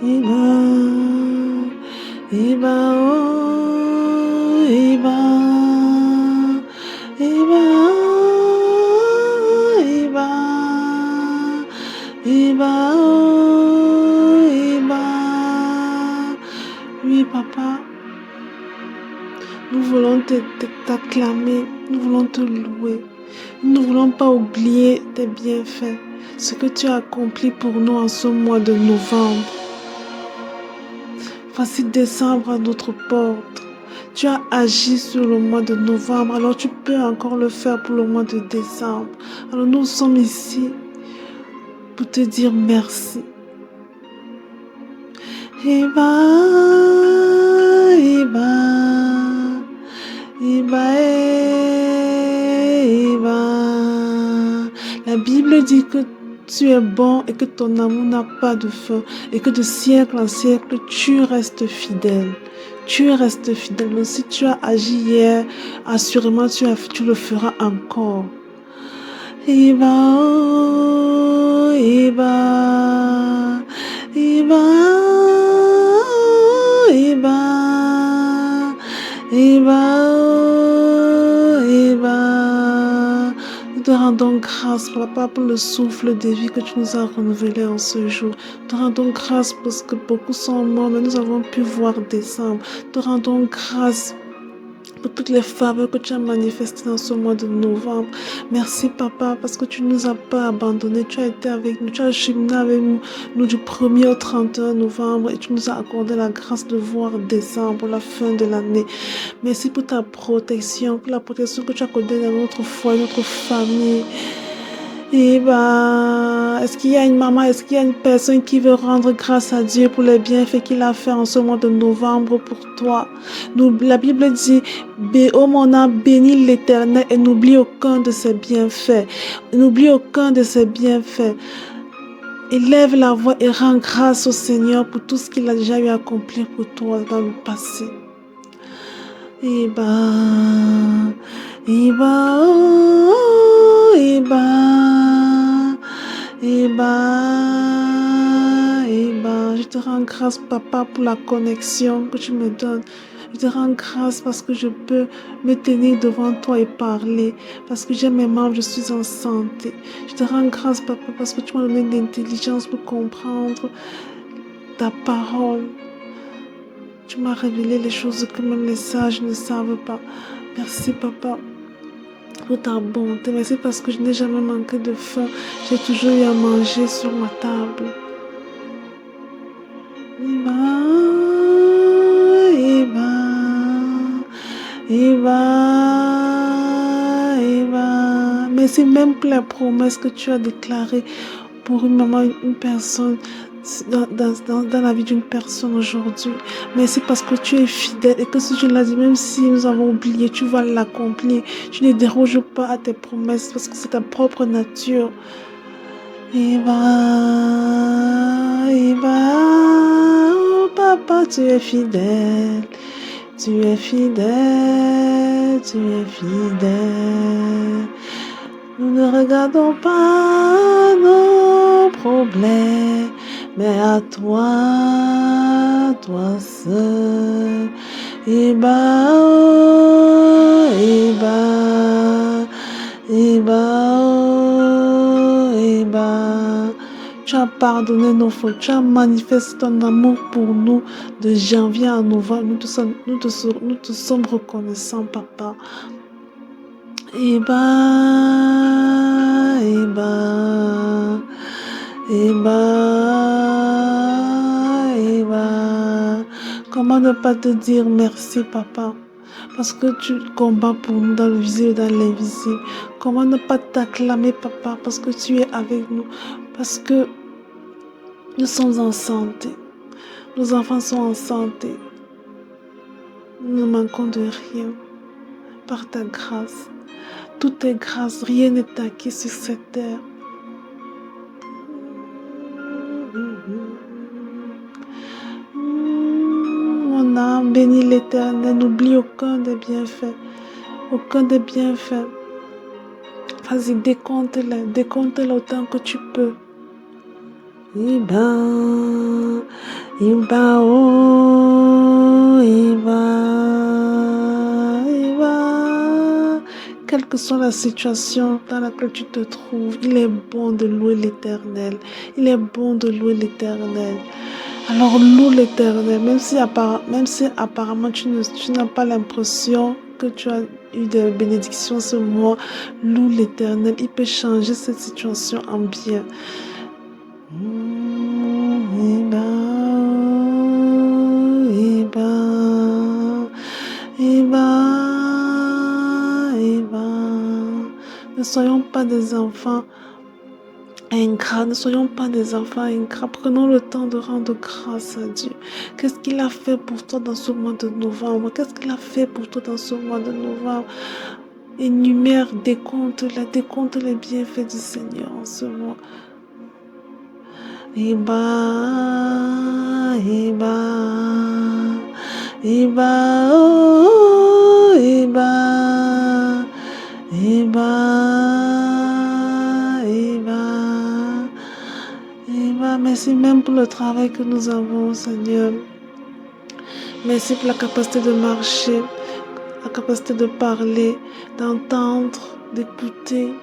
Iba, Iba, oh, Iba, Iba, Iba, Iba, oh, Iba. Oui, papa, nous voulons t'acclamer, nous voulons te louer. Nous ne voulons pas oublier tes bienfaits, ce que tu as accompli pour nous en ce mois de novembre. Voici décembre à notre porte. Tu as agi sur le mois de novembre, alors tu peux encore le faire pour le mois de décembre. Alors nous sommes ici pour te dire merci. Iba, Iba, Iba, Iba. La Bible dit que tu es bon et que ton amour n'a pas de fin et que de siècle en siècle, tu restes fidèle. Tu restes fidèle. Donc si tu as agi hier, assurément tu le feras encore. Iba, oh, Iba, Iba, oh, Iba, Iba, oh, Iba. Nous te rendons grâce, papa, pour le souffle de vie que tu nous as renouvelé en ce jour. Nous te rendons grâce parce que beaucoup sont morts, mais nous avons pu voir décembre. Nous te rendons grâce pour toutes les faveurs que tu as manifestées dans ce mois de novembre. Merci, papa, parce que tu ne nous as pas abandonnés. Tu as été avec nous, tu as cheminé avec nous du 1er au 31 novembre et tu nous as accordé la grâce de voir décembre, la fin de l'année. Merci pour ta protection, pour la protection que tu as accordée dans notre foyer, notre famille. Et est-ce qu'il y a une maman, est-ce qu'il y a une personne qui veut rendre grâce à Dieu pour les bienfaits qu'il a fait en ce mois de novembre pour toi? La Bible dit, ô mon âme, bénis l'Éternel et n'oublie aucun de ses bienfaits. N'oublie aucun de ses bienfaits. Élève la voix et rends grâce au Seigneur pour tout ce qu'il a déjà eu à accomplir pour toi dans le passé. Iba, oh, Iba, je te rends grâce, papa, pour la connexion que tu me donnes. Je te rends grâce parce que je peux me tenir devant toi et parler, parce que j'ai mes membres, je suis en santé. Je te rends grâce, papa, parce que tu m'as donné l'intelligence pour comprendre ta parole. Tu m'as révélé les choses que même les sages ne savent pas. Merci, papa, pour ta bonté. Merci parce que je n'ai jamais manqué de faim. J'ai toujours eu à manger sur ma table. Iba, Iba, Iba, Iba. Merci même pour les promesses que tu as déclarées pour une maman, une personne, dans la vie d'une personne aujourd'hui. Merci parce que tu es fidèle et que si je l'ai dit, même si nous avons oublié, tu vas l'accomplir. Tu ne déroges pas à tes promesses parce que c'est ta propre nature. Iba, oh papa, tu es fidèle. Tu es fidèle, tu es fidèle. Nous ne regardons pas nos problèmes, mais à toi, toi seul. Iba, oh, Iba, Iba, oh, Iba. Tu as pardonné nos fautes, tu as manifesté ton amour pour nous de janvier à novembre. Nous te sommes reconnaissants, papa. Iba, Iba, Iba, Iba. Comment ne pas te dire merci, papa? Parce que tu combats pour nous dans le visible et dans l'invisible. Comment ne pas t'acclamer, papa? Parce que tu es avec nous. Parce que nous sommes en santé. Nos enfants sont en santé. Nous ne manquons de rien. Par ta grâce. Tout est grâce. Rien n'est acquis sur cette terre. Mon âme, bénis l'Éternel. N'oublie aucun des bienfaits. Aucun des bienfaits. Vas-y, décompte-les. Décompte-les autant que tu peux. Iba, Iba, oh, Iba, Iba. Quelle que soit la situation dans laquelle tu te trouves, il est bon de louer l'Éternel. Il est bon de louer l'Éternel. Alors loue l'Éternel, même si apparemment tu n'as pas l'impression que tu as eu des bénédictions ce mois, loue l'Éternel. Il peut changer cette situation en bien. Iba, Iba, Iba, Iba. Ne soyons pas des enfants ingrats, ne soyons pas des enfants ingrats. Prenons le temps de rendre grâce à Dieu. Qu'est-ce qu'il a fait pour toi dans ce mois de novembre? Qu'est-ce qu'il a fait pour toi dans ce mois de novembre? Énumère, décompte les bienfaits du Seigneur en ce mois. Iba, Iba, Iba, oh, Iba, Iba, Iba, Iba. Merci même pour le travail que nous avons, Seigneur. Merci pour la capacité de marcher, la capacité de parler, d'entendre, d'écouter.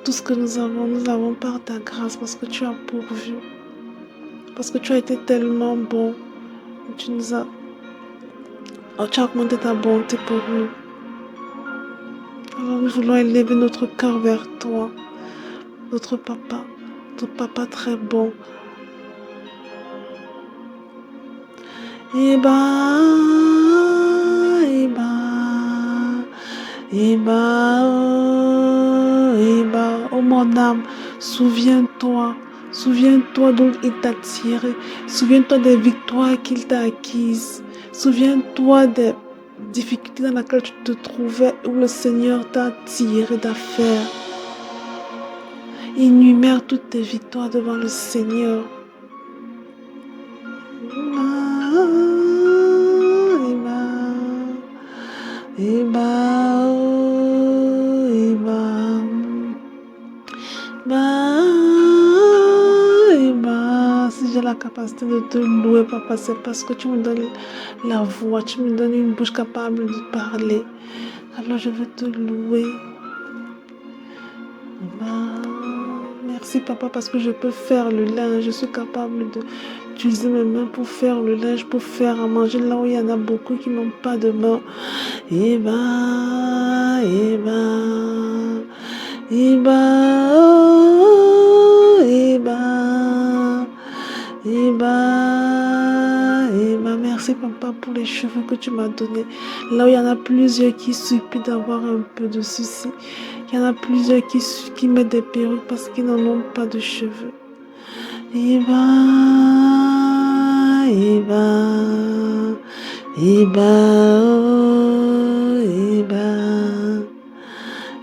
Tout ce que nous avons par ta grâce, parce que tu as pourvu, parce que tu as été tellement bon. Tu as augmenté ta bonté pour nous. Alors nous voulons élever notre cœur vers toi, notre papa très bon. Iba, Iba, Iba, oh, Iba, oh mon âme, souviens-toi d'où il t'a tiré, souviens-toi des victoires qu'il t'a acquises, souviens-toi des difficultés dans lesquelles tu te trouvais, où le Seigneur t'a tiré d'affaire. Énumère toutes tes victoires devant le Seigneur. Iba, oh, Iba, Iba. Si j'ai la capacité de te louer, papa, c'est parce que tu me donnes la voix, tu me donnes une bouche capable de parler. Alors je veux te louer. Iba. Merci papa parce que je peux faire le linge, je suis capable d'utiliser mes mains pour faire le linge, pour faire à manger là où il y en a beaucoup qui n'ont pas de main. Iba, Iba, Iba, oh, Iba, Iba, Iba. Merci papa pour les cheveux que tu m'as donnés. Là où il y en a plusieurs qui supplient d'avoir un peu de soucis. Il y en a plusieurs qui mettent des perruques parce qu'ils n'en ont pas de cheveux. Iba, Iba, Iba, oh, Iba,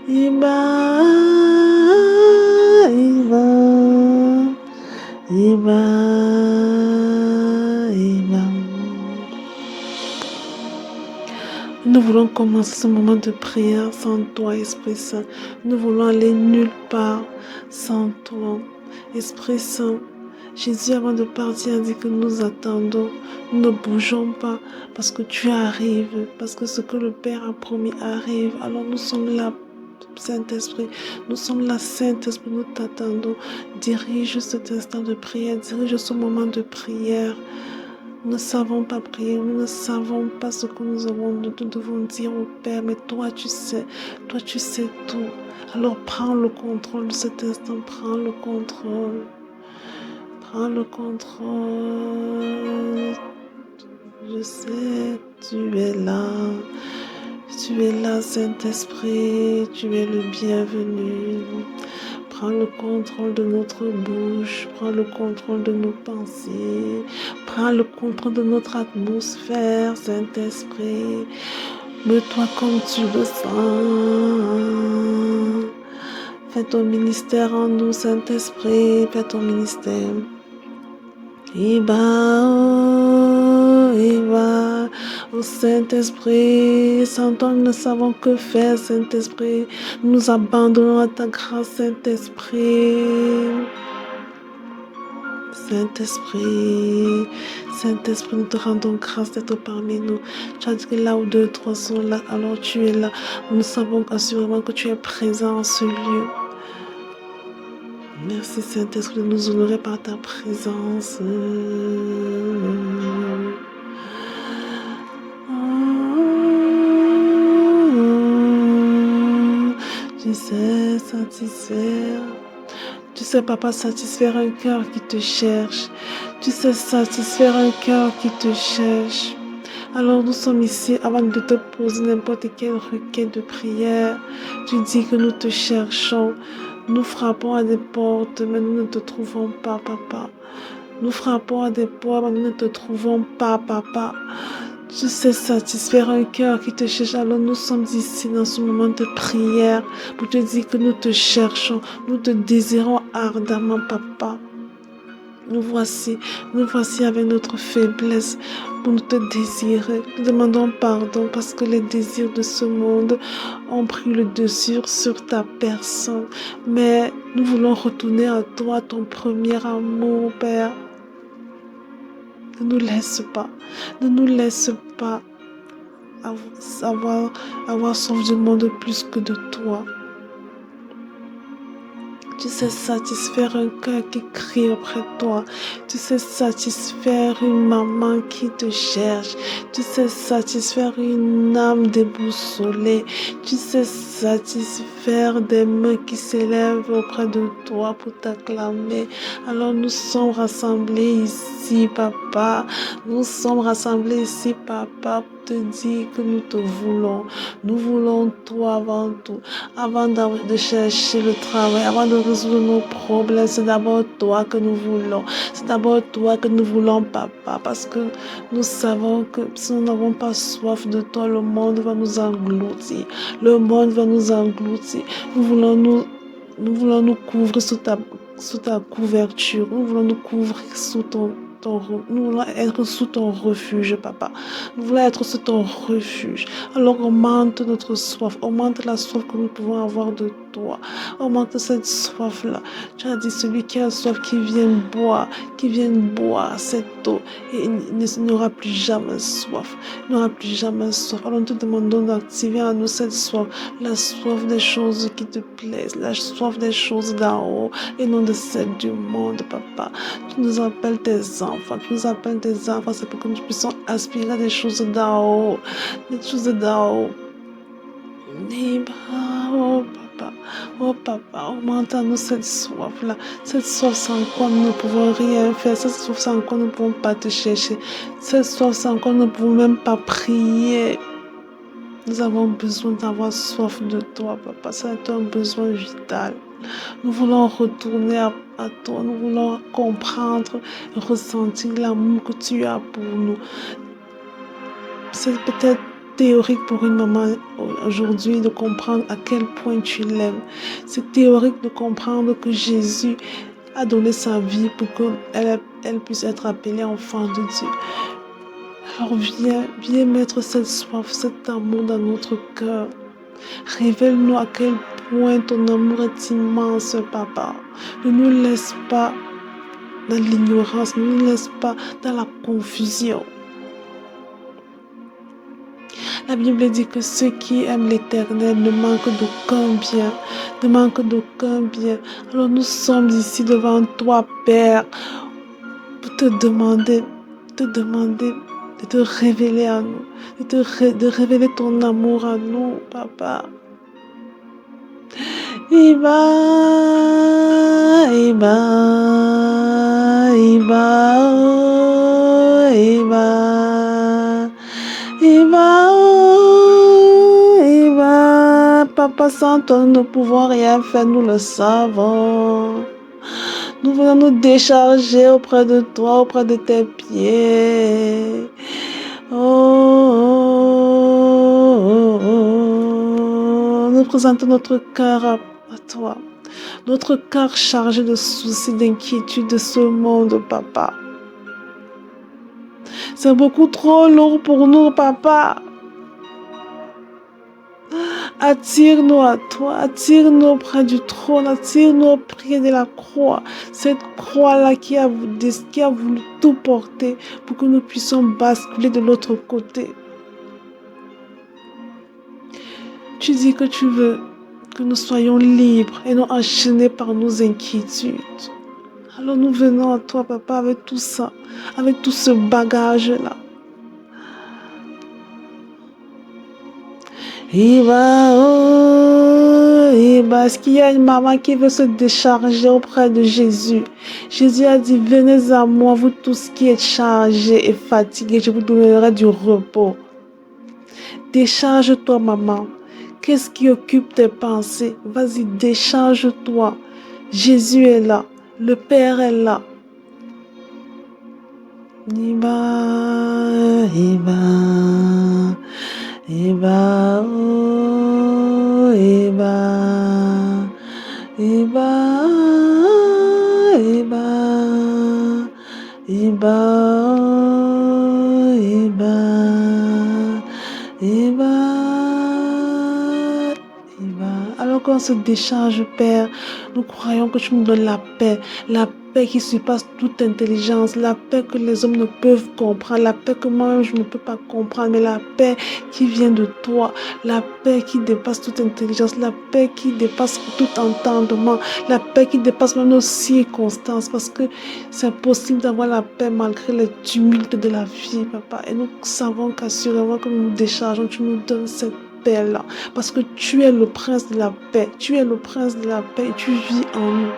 Iba, Iba, Iba, Iba. Nous voulons commencer ce moment de prière sans toi, Esprit Saint. Nous voulons aller nulle part sans toi, Esprit Saint. Jésus, avant de partir, a dit que nous attendons. Nous ne bougeons pas parce que tu arrives, parce que ce que le Père a promis arrive. Alors nous sommes là, Saint-Esprit. Nous sommes là, Saint-Esprit. Nous t'attendons. Dirige cet instant de prière. Dirige ce moment de prière. Nous ne savons pas prier, nous ne savons pas ce que nous devons dire au Père, mais toi tu sais tout. Alors prends le contrôle de cet instant, prends le contrôle. Je sais, tu es là Saint-Esprit, tu es le bienvenu. Prends le contrôle de notre bouche, prends le contrôle de nos pensées, prends le contrôle de notre atmosphère, Saint-Esprit. Mets-toi comme tu le sens. Fais ton ministère en nous, Saint-Esprit, fais ton ministère. Iba, oh, Iba, Oh Saint-Esprit, sans toi nous ne savons que faire, Saint-Esprit. Nous nous abandonnons à ta grâce, Saint-Esprit. Saint-Esprit, Saint-Esprit, nous te rendons grâce d'être parmi nous. Tu as dit que là où deux, trois sont là, alors tu es là. Nous savons assurément que tu es présent en ce lieu. Merci Saint-Esprit de nous honorer par ta présence. Tu sais satisfaire. Tu sais, papa, satisfaire un cœur qui te cherche. Tu sais satisfaire un cœur qui te cherche. Alors nous sommes ici avant de te poser n'importe quelle requête de prière. Tu dis que nous te cherchons. Nous frappons à des portes, mais nous ne te trouvons pas, papa. Nous frappons à des portes, mais nous ne te trouvons pas, papa. Tu sais satisfaire un cœur qui te cherche. Alors nous sommes ici dans ce moment de prière pour te dire que nous te cherchons. Nous te désirons ardemment, papa. Nous voici avec notre faiblesse pour nous te désirer. Nous demandons pardon parce que les désirs de ce monde ont pris le dessus sur ta personne. Mais nous voulons retourner à toi, ton premier amour, Père. Ne nous laisse pas. Ne nous laisse pas avoir soif du monde plus que de toi. Tu sais satisfaire un cœur qui crie auprès de toi. Tu sais satisfaire une maman qui te cherche. Tu sais satisfaire une âme déboussolée. Tu sais satisfaire des mains qui s'élèvent auprès de toi pour t'acclamer. Alors nous sommes rassemblés ici, papa. Nous sommes rassemblés ici, papa, pour te dire que nous te voulons. Nous voulons toi avant tout. Avant de chercher le travail, avant de résoudre nos problèmes, c'est d'abord toi que nous voulons. C'est d'abord toi que nous voulons, papa, parce que nous savons que si nous n'avons pas soif de toi, le monde va nous engloutir. Le monde va nous engloutir. Nous voulons nous couvrir sous ta couverture. Nous voulons nous couvrir nous voulons être sous ton refuge, papa. Nous voulons être sous ton refuge. Alors augmente notre soif, augmente la soif que nous pouvons avoir de toi. Augmente cette soif-là. Tu as dit celui qui a soif, qui vienne boire cette eau. Et il n'aura plus jamais soif. Il n'aura plus jamais soif. Alors nous te demandons d'activer en nous cette soif. La soif des choses qui te plaisent. La soif des choses d'en haut et non de celles du monde, papa. Tu nous appelles tes enfants. Tu nous appelles tes enfants. C'est pour que nous puissions aspirer des choses d'en haut. Des choses d'en haut. Oh papa, augmente à nous cette soif-là. Cette soif sans quoi nous ne pouvons rien faire. Cette soif sans quoi nous ne pouvons pas te chercher. Cette soif sans quoi nous ne pouvons même pas prier. Nous avons besoin d'avoir soif de toi, papa. C'est un besoin vital. Nous voulons retourner à toi. Nous voulons comprendre et ressentir l'amour que tu as pour nous. C'est peut-être théorique pour une maman aujourd'hui de comprendre à quel point tu l'aimes. C'est théorique de comprendre que Jésus a donné sa vie pour qu'elle puisse être appelée enfant de Dieu. Alors viens mettre cette soif, cet amour dans notre cœur. Révèle-nous à quel point ton amour est immense, papa. Ne nous laisse pas dans l'ignorance, ne nous laisse pas dans la confusion. La Bible dit que ceux qui aiment l'Éternel ne manquent d'aucun bien, ne manquent d'aucun bien. Alors nous sommes ici devant toi, Père, pour te demander de te révéler à nous, de révéler ton amour à nous, papa. Iba. Papa, sans toi, nous ne pouvons rien faire, nous le savons. Nous voulons nous décharger auprès de toi, auprès de tes pieds. Nous présentons notre cœur à toi. Notre cœur chargé de soucis, d'inquiétudes de ce monde, papa. C'est beaucoup trop lourd pour nous, papa. Attire-nous à toi, attire-nous auprès du trône, attire-nous au pied de la croix. Cette croix-là qui a voulu tout porter pour que nous puissions basculer de l'autre côté. Tu dis que tu veux que nous soyons libres et non enchaînés par nos inquiétudes. Alors nous venons à toi, papa, avec tout ça, avec tout ce bagage-là. Est-ce qu'il y a une maman qui veut se décharger auprès de Jésus? Jésus a dit, venez à moi, vous tous qui êtes chargés et fatigués, je vous donnerai du repos. Décharge-toi, maman. Qu'est-ce qui occupe tes pensées? Vas-y, décharge-toi. Jésus est là. Le Père est là. Alors qu'on se décharge, Père, nous croyons que tu nous donnes la paix qui surpasse toute intelligence, la paix que les hommes ne peuvent comprendre, la paix que moi-même je ne peux pas comprendre, mais la paix qui vient de toi, la paix qui dépasse toute intelligence, la paix qui dépasse tout entendement, la paix qui dépasse même nos circonstances, parce que c'est possible d'avoir la paix malgré les tumultes de la vie, papa, et nous savons qu'assurément que nous nous déchargeons, tu nous donnes cette paix-là, parce que tu es le prince de la paix, tu es le prince de la paix et tu vis en nous.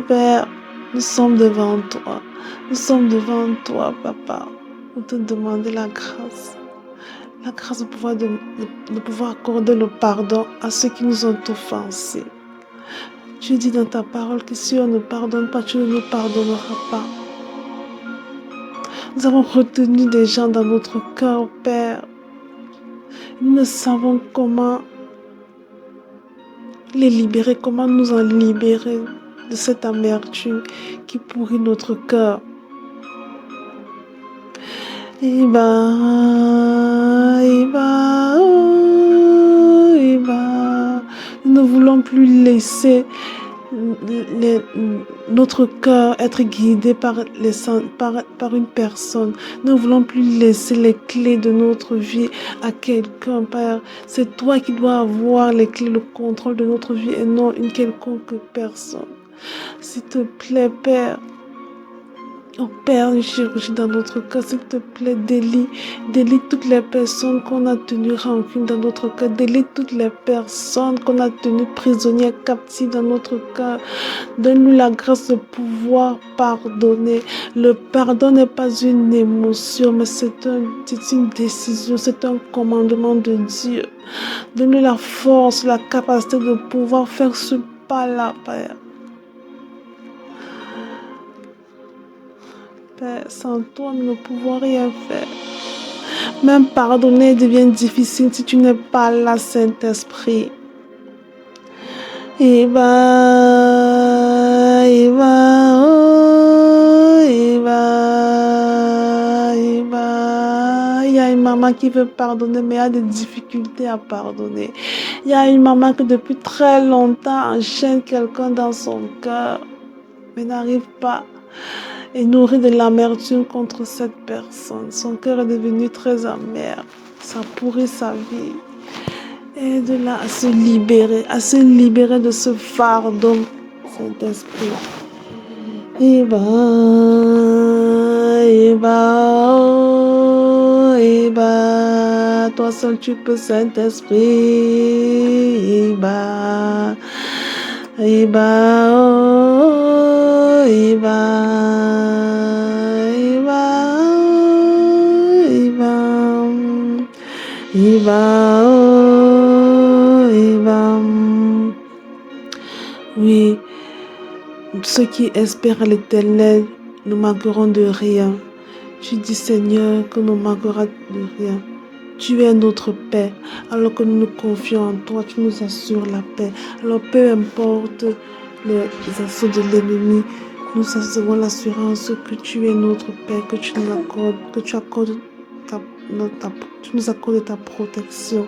Père, nous sommes devant toi. Nous sommes devant toi, papa, pour te demander la grâce. La grâce de pouvoir accorder le pardon à ceux qui nous ont offensés. Tu dis dans ta parole que si on ne pardonne pas, tu ne nous pardonneras pas. Nous avons retenu des gens dans notre cœur, Père. Nous ne savons comment les libérer, comment nous en libérer de cette amertume qui pourrit notre cœur. Nous ne voulons plus laisser notre cœur être guidé par une personne. Nous ne voulons plus laisser les clés de notre vie à quelqu'un, Père. C'est toi qui dois avoir les clés, le contrôle de notre vie et non une quelconque personne. S'il te plaît, Père, opère une chirurgie dans notre cœur, s'il te plaît, délie toutes les personnes qu'on a tenues rancune dans notre cœur, délie toutes les personnes qu'on a tenues prisonnières, captives dans notre cœur. Donne-nous la grâce de pouvoir pardonner. Le pardon n'est pas une émotion, mais c'est une décision, c'est un commandement de Dieu. Donne-nous la force, la capacité de pouvoir faire ce pas-là, Père. Père, sans toi, nous ne pouvons rien faire. Même pardonner devient difficile si tu n'es pas là, Saint-Esprit. Il y a une maman qui veut pardonner, mais a des difficultés à pardonner. Il y a une maman qui depuis très longtemps enchaîne quelqu'un dans son cœur, mais n'arrive pas et nourrit de l'amertume contre cette personne. Son cœur est devenu très amer. Ça pourrit sa vie. Aide-la à se libérer de ce fardeau, Saint-Esprit. Toi seul tu peux, Saint-Esprit. Oui, Ceux qui espèrent à l'Éternel ne manqueront de rien. Tu dis, Seigneur, que nous manquera de rien. Tu es notre paix. Alors que nous nous confions en toi, tu nous assures la paix. Alors peu importe les assauts de l'ennemi, nous avons l'assurance que tu es notre paix, que tu nous accordes, tu nous accordes ta protection.